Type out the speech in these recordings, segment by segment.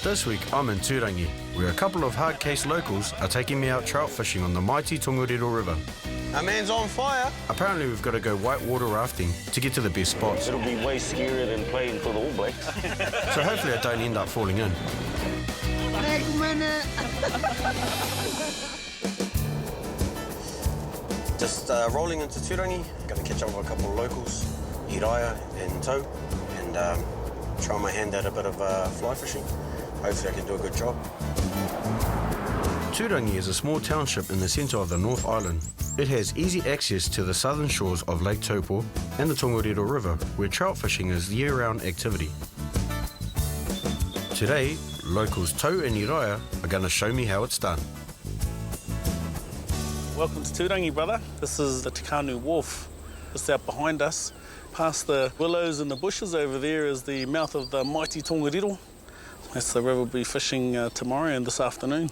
This week I'm in Turangi, where a couple of hard-case locals are taking me out trout fishing on the mighty Tongariro River. Our man's on fire. Apparently we've got to go whitewater rafting to get to the best spots. It'll be way scarier than playing for the All Blacks. So hopefully I don't end up falling in. Just rolling into Turangi. Going to catch up with a couple of locals, Iraya and Trout, and try my hand at a bit of fly fishing. Hopefully I can do a good job. Turangi is a small township in the centre of the North Island. It has easy access to the southern shores of Lake Taupo and the Tongariro River, where trout fishing is year-round activity. Today, locals Tau and Iraya are going to show me how it's done. Welcome to Turangi, brother. This is the Tikanu Wharf, just out behind us. Past the willows and the bushes over there is the mouth of the mighty Tongariro. That's the river we'll be fishing tomorrow and this afternoon.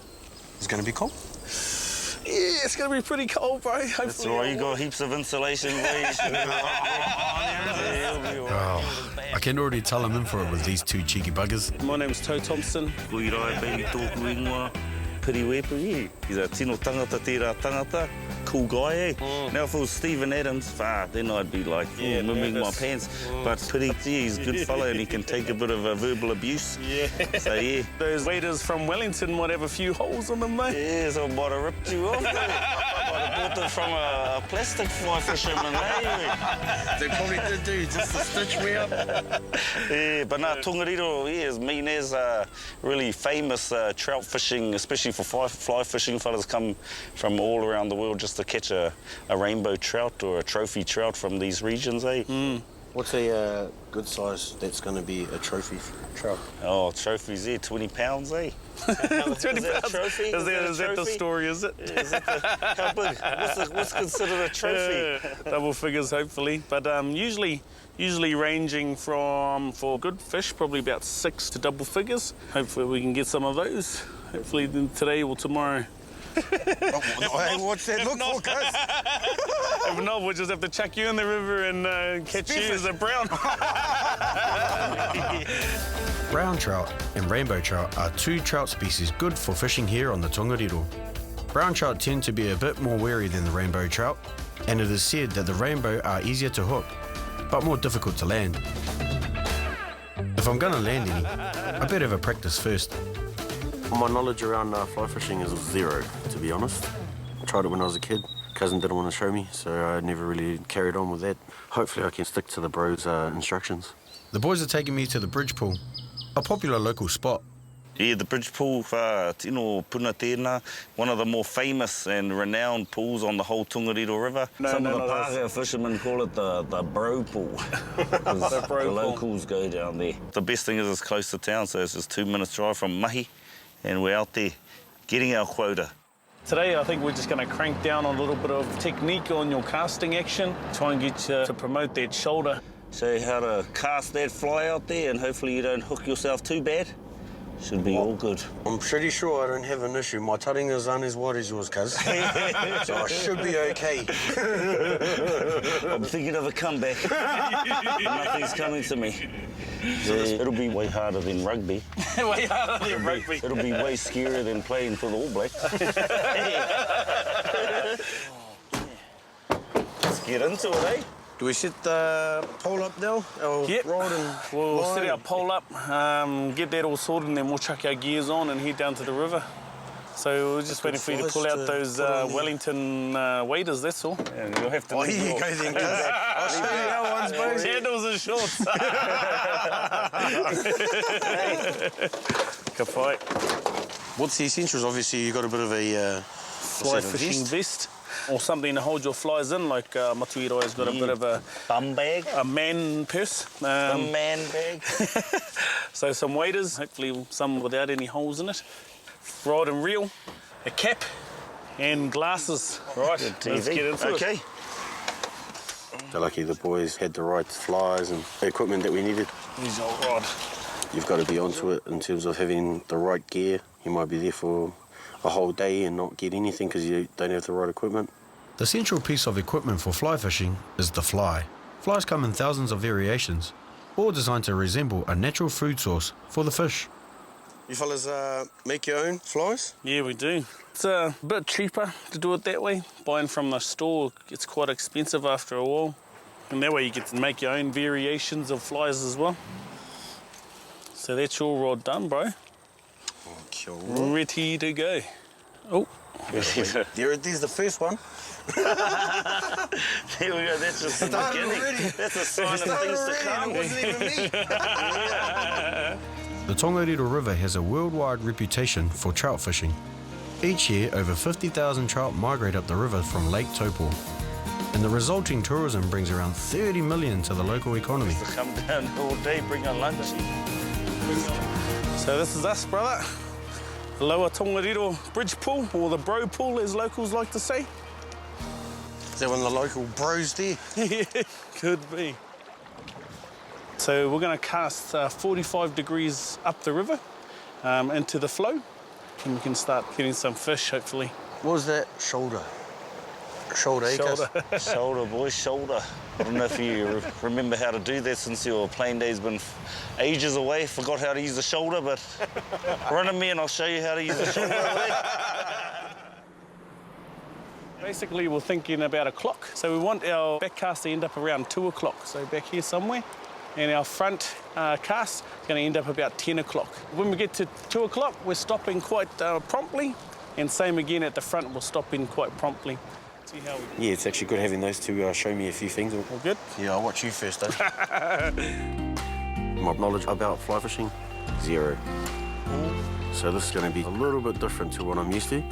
It's going to be cold? Yeah, it's going to be pretty cold, bro. Hopefully. That's all right, you got heaps of insulation. I can already tell I'm in for it with these two cheeky buggers. My name's Toe Thompson. Koirai baby tōku ingoa, Piri Weepu, He's a tino tangata tērā tangata. Cool guy, eh? Now if it was Stephen Adams, then I'd be like, moving my pants. But Piri, he's a good fella and he can take a bit of verbal abuse. Yeah. So yeah. Those waders from Wellington might have a few holes on them, mate. Yeah, so I might have ripped you off. I might have bought them from a plastic fly fisherman, eh? They probably did do, just to stitch me up. Yeah, but no, Tongariro is mean as really famous trout fishing, especially for fly fishing. Fellas come from all around the world just to catch a rainbow trout or a trophy trout from these regions, eh? What's a good size that's going to be a trophy trout? Oh, trophies there, 20 pounds, eh? 20 Is that a pounds. trophy? Is that the story, is it? Yeah, is that how big? What's considered a trophy? Double figures, hopefully. But usually ranging from, for good fish, probably about 6 to double figures. Hopefully we can get some of those. Hopefully today or tomorrow. What's that look for, cuz? If not, we'll just have to chuck you in the river and catch you as a brown. Brown trout and rainbow trout are two trout species good for fishing here on the Tongariro. Brown trout tend to be a bit more wary than the rainbow trout, and it is said that the rainbow are easier to hook, but more difficult to land. If I'm going to land any, I better have a practice first. My knowledge around fly fishing is zero, to be honest. I tried it when I was a kid. Cousin didn't want to show me, so I never really carried on with that. Hopefully I can stick to the bros' instructions. The boys are taking me to the bridge pool, a popular local spot. Yeah, the bridge pool, Tino Puna Tēnā, one of the more famous and renowned pools on the whole Tongariro River. Some of the Pākehā fishermen call it the bro pool. The locals go down there. The best thing is it's close to town, so it's just 2 minutes drive from Mahi, and we're out there getting our quota. Today, I think we're just going to crank down on a little bit of technique on your casting action, try and get you to promote that shoulder. Show you how to cast that fly out there, and hopefully you don't hook yourself too bad. Should be all good. I'm pretty sure I don't have an issue. My taringa's aren't as wide as yours, cuz. So I should be okay. I'm thinking of a comeback. Nothing's coming to me. It'll be way harder than rugby. Way harder than rugby. It'll be way scarier than playing for the All Blacks. Let's get into it, eh? Do we set the pole up now? Yep. Rod and We'll line? set our pole up, get that all sorted, and then we'll chuck our gears on and head down to the river. So we're just waiting for you to pull out those Wellington waders, that's all. And you'll have to Oh, here you go then, cuz. I'll show you our ones, bro. Sandals and shorts. Good fight. What's the essentials? Obviously, you've got a bit of a Fly fishing vest. Or something to hold your flies in, like Matuiroi's got a bit of a bum bag, a man purse. a man bag. So some waders, hopefully some without any holes in it. Rod and reel, a cap, and glasses. Right, let's get into it. Okay. They're lucky the boys had the right flies and the equipment that we needed. Here's your rod. You've got to be onto it in terms of having the right gear. You might be there for a whole day and not get anything because you don't have the right equipment. The central piece of equipment for fly fishing is the fly. Flies come in thousands of variations, all designed to resemble a natural food source for the fish. You fellas make your own flies? Yeah, we do. It's a bit cheaper to do it that way. Buying from the store gets quite expensive after a while. And that way you get to make your own variations of flies as well. So that's your rod done, bro. Oh, cool. Ready to go. Oh. There's the first one. There we go, that's just the beginning. Already. That's a sign of things to come. It wasn't even me. The Tongariro River has a worldwide reputation for trout fishing. Each year, over 50,000 trout migrate up the river from Lake Taupo, and the resulting tourism brings around 30 million to the local economy. To come down all day, bring a lunch. So this is us, brother. The Lower Tongariro Bridge Pool, or the Bro Pool as locals like to say. Is that one of the local bros there? Yeah, could be. So we're going to cast 45 degrees up the river into the flow, and we can start getting some fish, hopefully. What was that? Shoulder. Shoulder, Shoulder. Shoulder, boys, shoulder. I don't know if you remember how to do that since your playing day's been ages away. Forgot how to use the shoulder, but run at me and I'll show you how to use the shoulder. Basically, we're thinking about a clock. So we want our back cast to end up around 2 o'clock, so back here somewhere. And our front cast is going to end up about 10 o'clock. When we get to 2 o'clock, we're stopping quite promptly. And same again at the front, we'll stop in quite promptly. See how we... Yeah, it's actually good having those two show me a few things. All good? Yeah, I'll watch you first, though. My knowledge about fly fishing, 0. So this is going to be a little bit different to what I'm used to.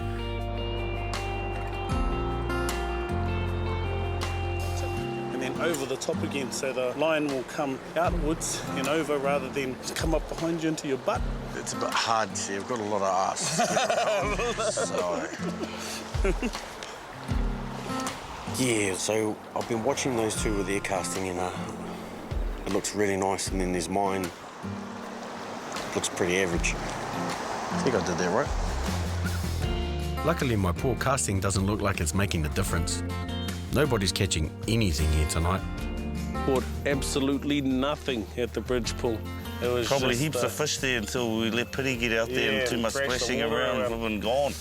And then over the top again, so the line will come outwards and over rather than come up behind you into your butt. It's a bit hard, see. I've got a lot of ass. So... Yeah, so I've been watching those two with their casting and it looks really nice, and then there's mine. Looks pretty average. I think I did that right. Luckily, my poor casting doesn't look like it's making a difference. Nobody's catching anything here tonight. Caught absolutely nothing at the bridge pool. It was Probably just, heaps of fish there until we let Piri get out there Yeah, and too much crash the splashing water around around. and gone.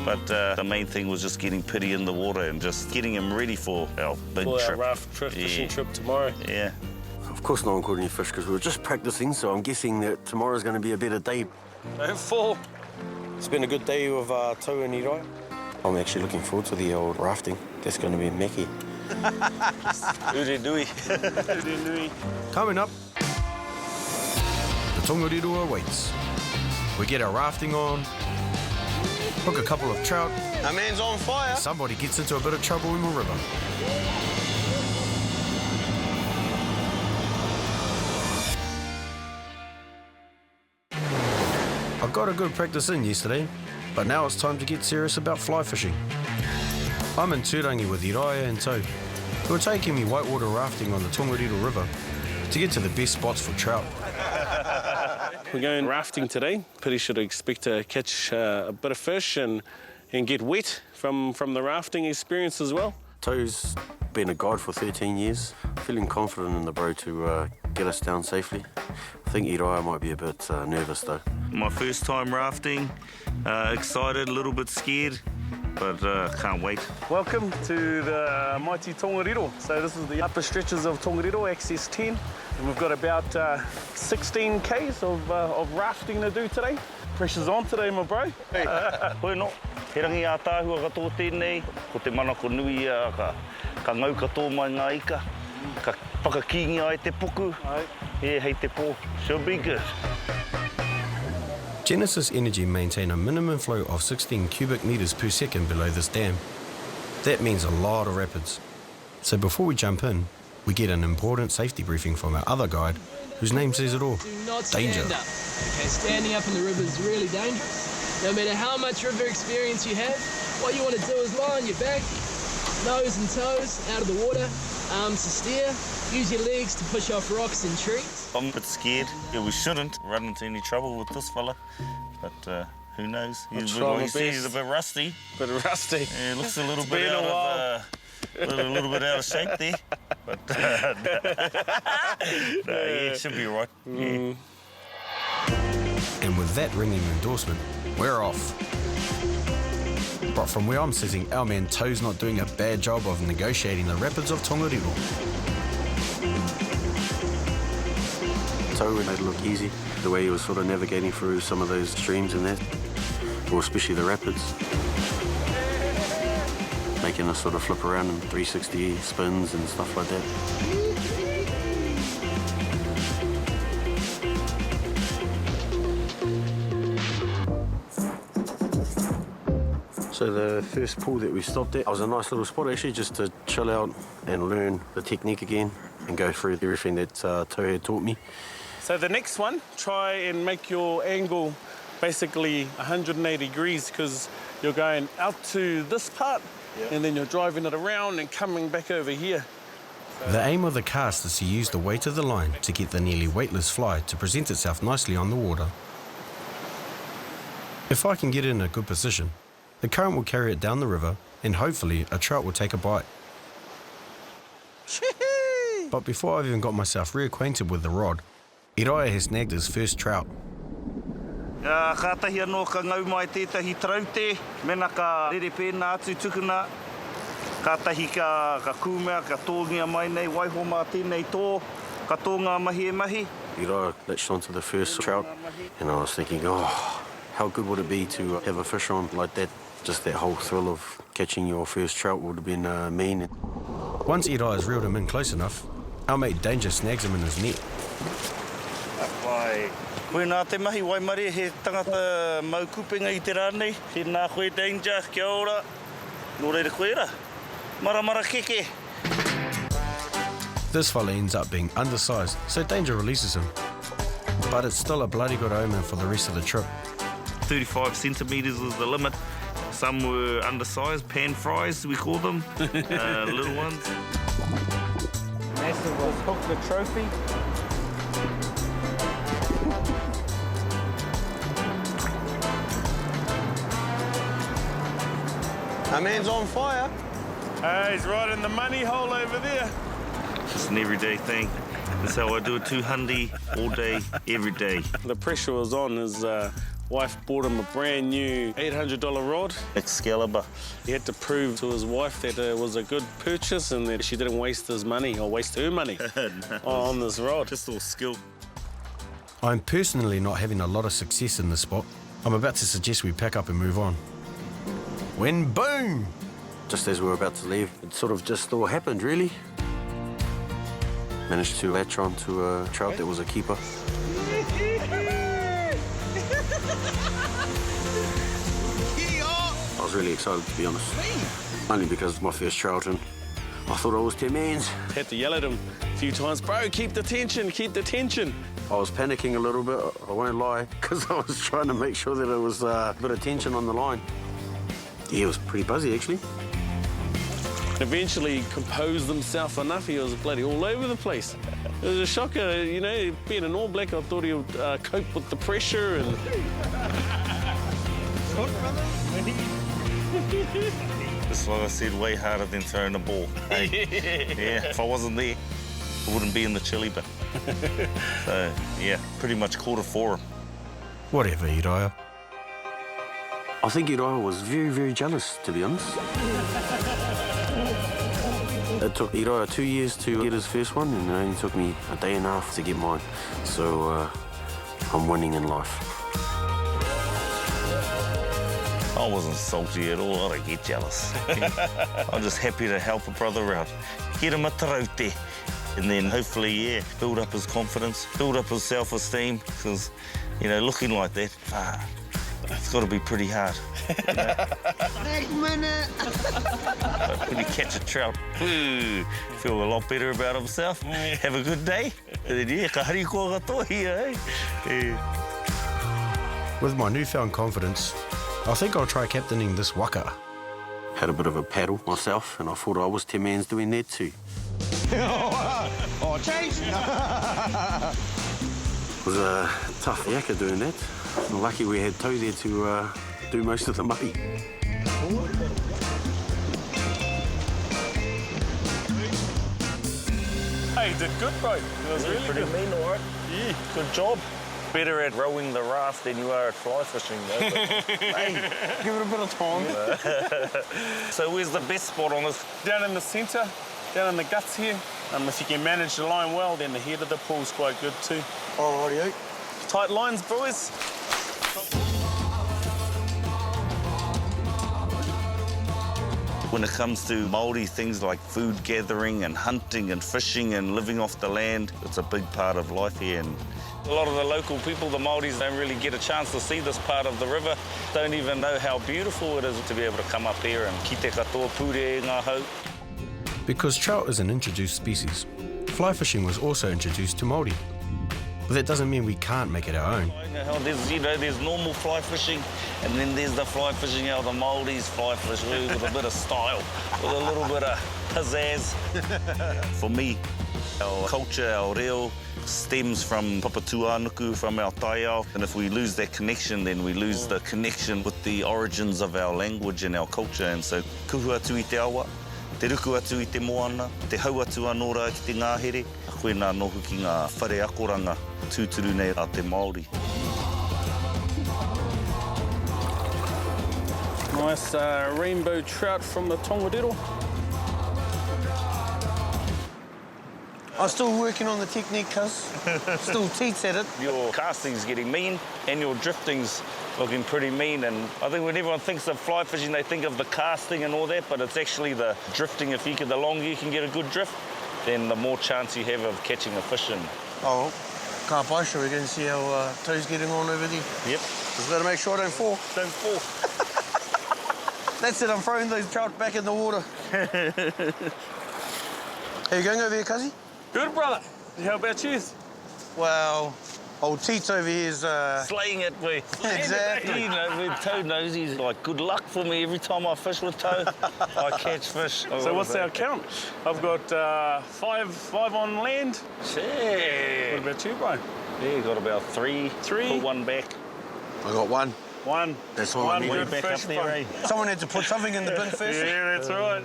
But the main thing was just getting Piri in the water and just getting him ready for our big for our trip. raft trip, fishing Yeah. trip tomorrow. Yeah. Of course no one caught any fish because we were just practicing, so I'm guessing that tomorrow's going to be a better day. Don't fall. It's been a good day of Turangi, right? I'm actually looking forward to the old rafting. That's going to be Mackie. Uri-dui. Coming up, the Tongariro awaits. We get our rafting on, hook a couple of trout, Our man's on fire. somebody gets into a bit of trouble in the river. I got a good practice in yesterday, but now it's time to get serious about fly fishing. I'm in Turangi with Iraia and tow, who are taking me whitewater rafting on the Tongariro River to get to the best spots for trout. We're going rafting today. Piri should expect to catch a bit of fish and get wet from the rafting experience as well. Toe's been a guide for 13 years. Feeling confident in the bro to get us down safely. I think Iraia might be a bit nervous though. My first time rafting, excited, a little bit scared, but can't wait. Welcome to the mighty Tongariro. So this is the upper stretches of Tongariro, access 10. And we've got about 16 k's of rafting to do today. Pressure's on today, my bro. Koe no, he rangi a tāhua katoa tēnei, ko te manako nui ka ngau katoa mai ngā ika, ka whakakingi ai te puku, hei te pō, she'll be good. Genesis Energy maintain a minimum flow of 16 cubic metres per second below this dam. That means a lot of rapids. So before we jump in, we get an important safety briefing from our other guide, whose name says it all. Do not Danger. stand up. Okay, standing up in the river is really dangerous. No matter how much river experience you have, what you want to do is lie on your back, nose and toes out of the water, arms to steer, use your legs to push off rocks and trees. I'm a bit scared. Yeah, we shouldn't run into any trouble with this fella, but who knows? He's, try my he's a best. bit rusty. Bit rusty. Yeah, looks a little It's bit been a out while. of a little bit out of shape there, but no, yeah, it should be all right. Yeah. And with with that ringing endorsement, we're off. But from where I'm sitting, our man Toe's not doing a bad job of negotiating the rapids of Tongariro. Toe made it look easy, the way he was sort of navigating through some of those streams and that, or especially the rapids. Making us sort of flip around in 360 spins and stuff like that. So the first pool that we stopped at was a nice little spot actually, just to chill out and learn the technique again and go through everything that Toe had taught me. So the next one, try and make your angle basically 180 degrees because you're going out to this part and then you're driving it around and coming back over here. The aim of the cast is to use the weight of the line to get the nearly weightless fly to present itself nicely on the water. If I can get it in a good position, the current will carry it down the river and hopefully a trout will take a bite. But before I've even got myself reacquainted with the rod, Iraia has snagged his first trout. Ka tahi anō ka ngau mai tētahi Trout te, mena ka rere pēnā atu tukuna. Ka tahi ka kūmea, ka tōngia mai nei, waiho mā tēnei tō, ka tōngā mahi e mahi. Iraia latched onto the first trout and I was thinking, oh, how good would it be to have a fish on like that? Just that whole thrill of catching your first trout would have been mean. Once Iraia's reeled him in close enough, our mate Danger snags him in his net. Wai, koe nā te mahi waimare, he tangata maukupenga I te rānei. He nā koe Danger, kia ora. Nō reira koe ra. Mara mara keke. This fella ends up being undersized, so Danger releases him. But it's still a bloody good omen for the rest of the trip. 35 centimetres was the limit. Some were undersized, pan fries we call them, little ones. Massive was hooked the trophy. Our man's on fire. He's right in the money hole over there. It's an everyday thing. That's how I do it, 200 all day, every day. The pressure was on. His wife bought him a brand new $800 rod. Excalibur. He had to prove to his wife that it was a good purchase and that she didn't waste his money or waste her money on this rod. Just all skill. I'm personally not having a lot of success in this spot. I'm about to suggest we pack up and move on. When boom! Just as we were about to leave, it sort of just all happened, really. Managed to latch on to a trout that was a keeper. I was really excited, to be honest. Only because it's my first trout and I thought I was 10 mans. Had to yell at him a few times, bro, keep the tension, keep the tension. I was panicking a little bit, I won't lie, because I was trying to make sure that there was a bit of tension on the line. Yeah, it was pretty buzzy, actually. Eventually he composed himself enough, he was bloody all over the place. It was a shocker, you know, being an All Black, I thought he would cope with the pressure and... It's like I said, way harder than throwing a ball. Hey, yeah, if I wasn't there, I wouldn't be in the chili bin. So, yeah, pretty much caught it for him. Whatever, Iraia. I think Iraia was very, very jealous, to be honest. It took Iraia 2 years to get his first one, and it only took me a day and a half to get mine. So, I'm winning in life. I wasn't salty at all, I don't get jealous. I'm just happy to help a brother out. Get him a Trout there. And then hopefully, yeah, build up his confidence, build up his self-esteem, because, you know, looking like that, it's got to be pretty hard. You know? But when you catch a trout, feel a lot better about himself, have a good day. And then, yeah, ka hari kua katohi, eh? Yeah. With my newfound confidence, I think I'll try captaining this waka. Had a bit of a paddle myself, and I thought I was 10 mans doing that too. Oh, chase! It was a tough yakka doing that. Lucky we had Toe there to do most of the mahi. Hey, you did good, bro. It was really pretty good. mean, all right. Yeah, good job. better at rowing the raft than you are at fly fishing, though. Hey, give it a bit of time. So where's the best spot on this? Down in the centre, down in the guts here. If you can manage the line well, then the head of the pool's quite good too. Alrighty. Tight lines, boys. When it comes to Māori things like food gathering and hunting and fishing and living off the land, it's a big part of life here. And a lot of the local people, the Māoris, don't really get a chance to see this part of the river, don't even know how beautiful it is to be able to come up here and ki te katoa pure ngā hau. Because trout is an introduced species, fly fishing was also introduced to Māori. But that doesn't mean we can't make it our own. There's normal fly fishing, and then there's the fly fishing how the Māoris fly fish with a bit of style, with a little bit of pizzazz. For me, our culture, our reo, stems from papatuanuku, from our taiao, and if we lose that connection, then we lose the connection with the origins of our language and our culture. And so, kuhu atu I te awa, te ruku atu I te moana, te hau atu anō rā ki te ngāhere, a koe nā nohu ki ngā whare akoranga tūturu nei a te Māori. Nice rainbow trout from the Tongariro. I'm still working on the technique, cuz. Still teats at it. Your casting's getting mean and your drifting's looking pretty mean, and I think when everyone thinks of fly fishing, they think of the casting and all that, but it's actually the drifting. If you can, the longer you can get a good drift, then the more chance you have of catching a fish in. Oh, can't buy sure we can see how toes getting on over there. Yep. Just better make sure I don't fall. Don't fall. That's it, I'm throwing those trout back in the water. How you going over here, cuzzy? Good, brother. How about you? Well, old Teats over here is... Slaying it, we. Exactly. You know, with Toe knows he's like good luck for me every time I fish with Toe. I catch fish. So what's our count? I've got five on land. Shit. What about you, bro? Yeah, got about three. Put one back. I got one. One. That's all I One need. good Back up fish, there, eh? Someone had to put something in the bin first. Yeah, that's right.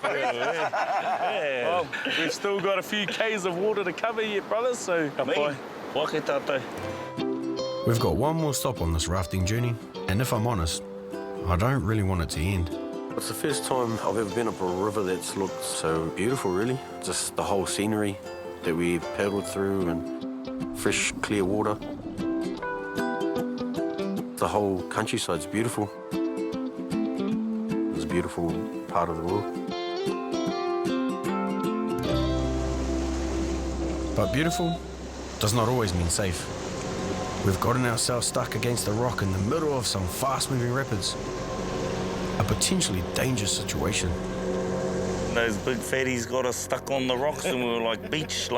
Yeah. Well, we've still got a few Ks of water to cover yet, brothers, so... Me? Wake tātou. We've got one more stop on this rafting journey, and if I'm honest, I don't really want it to end. It's the first time I've ever been up a river that's looked so beautiful, really. Just the whole scenery that we paddled through and fresh, clear water. The whole countryside's beautiful. It's a beautiful part of the world. But beautiful does not always mean safe. We've gotten ourselves stuck against a rock in the middle of some fast-moving rapids. A potentially dangerous situation. Those big fatties got us stuck on the rocks and we were like beach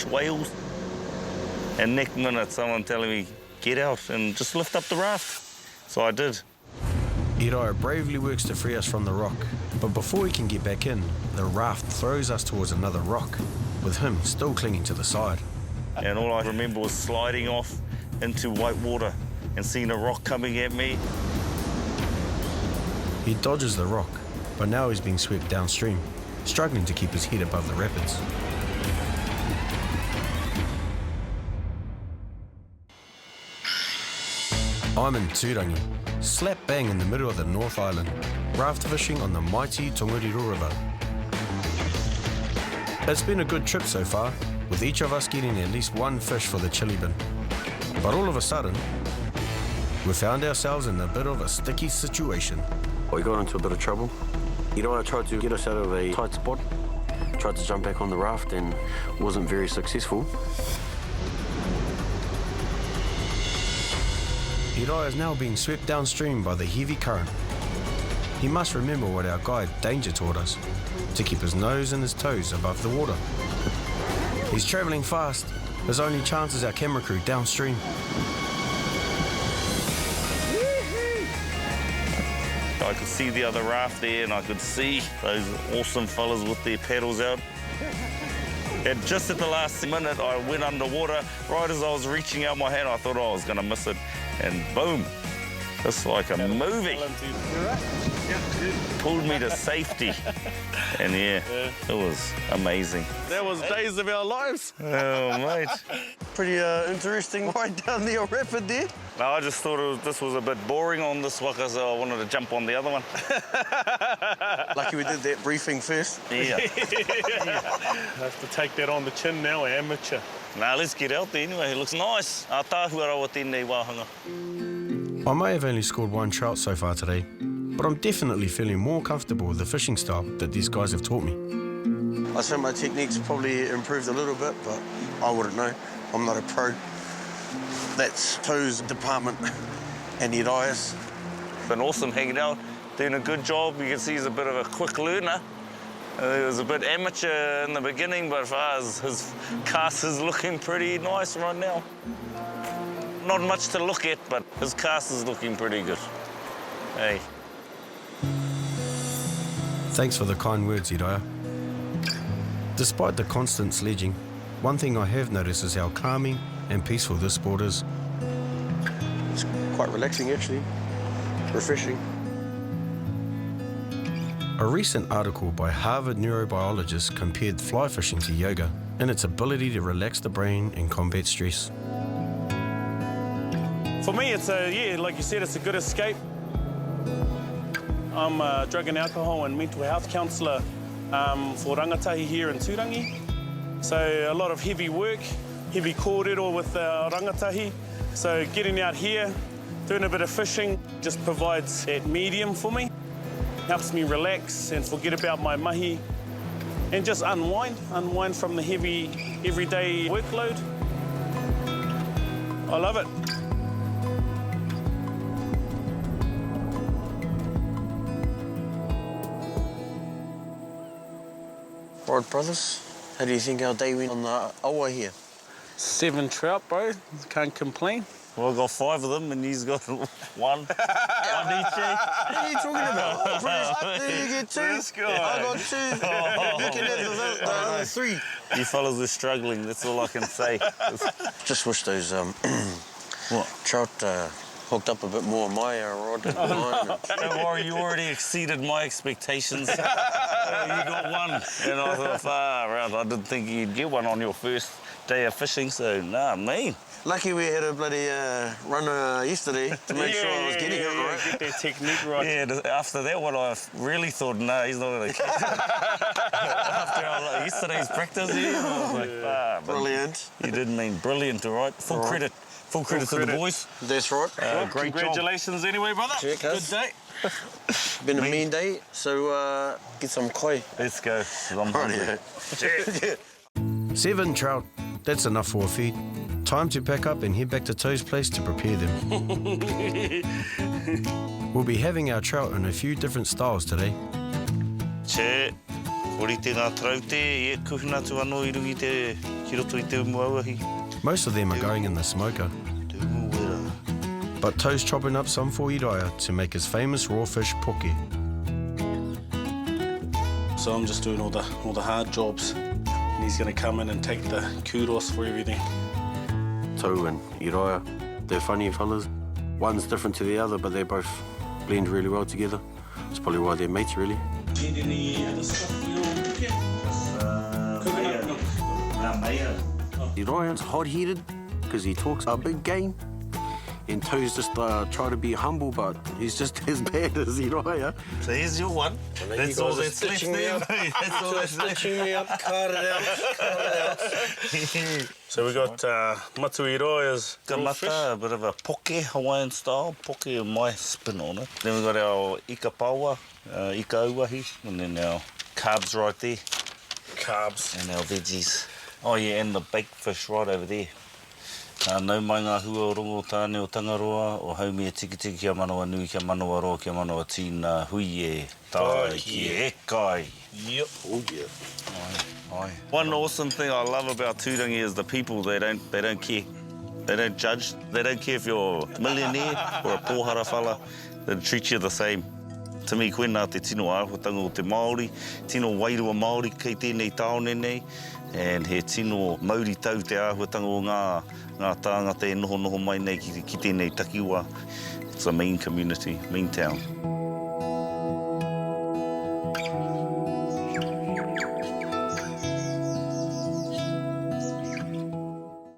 whales. And next minute, someone telling me, get out and just lift up the raft. So I did. Iriah bravely works to free us from the rock, but before he can get back in, the raft throws us towards another rock, with him still clinging to the side. And all I remember was sliding off into white water and seeing a rock coming at me. He dodges the rock, but now he's being swept downstream, struggling to keep his head above the rapids. I'm in Turangi, slap bang in the middle of the North Island, raft fishing on the mighty Tongariro River. It's been a good trip so far, with each of us getting at least one fish for the chili bin. But all of a sudden, we found ourselves in a bit of a sticky situation. We got into a bit of trouble. Iriah tried to get us out of a tight spot, tried to jump back on the raft and wasn't very successful. Iriah is now being swept downstream by the heavy current. He must remember what our guide Danger taught us, to keep his nose and his toes above the water. He's travelling fast. His only chance is our camera crew downstream. I could see the other raft there and I could see those awesome fellas with their paddles out. And just at the last minute, I went underwater. Right as I was reaching out my hand, I thought I was going to miss it. And boom, It's like a movie. Pulled me to safety. And yeah, it was amazing. That was days of our lives. Oh, mate. Pretty interesting ride down the rapid there. No, I just thought this was a bit boring on this waka, so I wanted to jump on the other one. Lucky we did that briefing first. Yeah. I have to take that on the chin now, amateur. Now let's get out there anyway. It looks nice. A tāhua rawa tēnei wāhanga. I may have only scored 1 trout so far today, but I'm definitely feeling more comfortable with the fishing style that these guys have taught me. I think my technique's probably improved a little bit, but I wouldn't know. I'm not a pro. That's Toe's department and Uriah's. Been awesome hanging out, doing a good job. You can see he's a bit of a quick learner. He was a bit amateur in the beginning, but his cast is looking pretty nice right now. Not much to look at, but his cast is looking pretty good. Hey. Thanks for the kind words, Uriah. Despite the constant sledging, one thing I have noticed is how calming and peaceful this sport is. It's quite relaxing, actually. Refreshing. A recent article by Harvard neurobiologists compared fly fishing to yoga and its ability to relax the brain and combat stress. For me, it's like you said, it's a good escape. I'm a drug and alcohol and mental health counsellor for rangatahi here in Turangi. So a lot of heavy work, heavy kōrero with rangatahi. So getting out here, doing a bit of fishing, just provides that medium for me. Helps me relax and forget about my mahi and just unwind from the heavy everyday workload. I love it. Right, brothers, how do you think our day went on the awa here? 7 trout, bro. Can't complain. Well, I got 5 of them, and he's got 1. One each. What are you talking about? You get 2. Let's go. I got 2. You can have the other 3. You fellas were struggling, that's all I can say. Just wish those trout hooked up a bit more on my rod. Don't worry, you already exceeded my expectations. You got 1, and I thought, far out. I didn't think you'd get 1 on your first day of fishing, so mean. Lucky we had a bloody runner yesterday to make sure I was getting it right. Get that technique right. Yeah, after that one, I really thought, no, he's not going to catch it. After yesterday's practice, I was like, Brilliant. You did mean brilliant, all right? Full credit to the boys. That's right. Great Congratulations anyway, brother. Cheers, Good cuz. day. Been a mean day, so get some koi. Let's go. I'm hungry. 7 trout, that's enough for a feed. Time to pack up and head back to Toe's place to prepare them. We'll be having our trout in a few different styles today. Che, kori tēnā traute, e kuhina tu anō I rungi te hiroto I te umuauahi. Most of them are going in the smoker. Te umuwera. But Toe's chopping up some for Uriah to make his famous raw fish poke. So I'm just doing all the hard jobs. And he's going to come in and take the kudos for everything. Toe and Uriah, they're funny fellas. One's different to the other, but they both blend really well together. That's probably why they're mates, really. Need any other stuff for your Uriah's hot-headed because he talks a big game. And Toe's just try to be humble, but he's just as bad as Uriah. So here's your 1. That's all that's left there, mate. That's all that's left. Stitching me up, cut it out. So we got Matu Uriah's Ka mata, a bit of a poke, Hawaiian style, poke with my spin on it. Then we got our ika paua, ika auahi, and then our carbs right there. carbs. And our veggies. Oh yeah, and the baked fish right over there. Nau mai ngā hua o rongo tāne o Tongariro, o haumi e tiki kia manawa nui, kia manawa roa, kia manawa tīna hui e tai ki e kai. Yep. Oh yeah. Aye. One awesome thing I love about Turangi is the people. They don't care. They don't judge. They don't care if you're a millionaire or a pōhara whala. They treat you the same. To me, koe te tino āhuatanga o te Māori, tino wairua Māori kei tēnei taone nei, and he tino Māori tau te āhuatanga o ngā tāngata e noho mai nei ki tēnei takiwa. It's a mean community, mean town.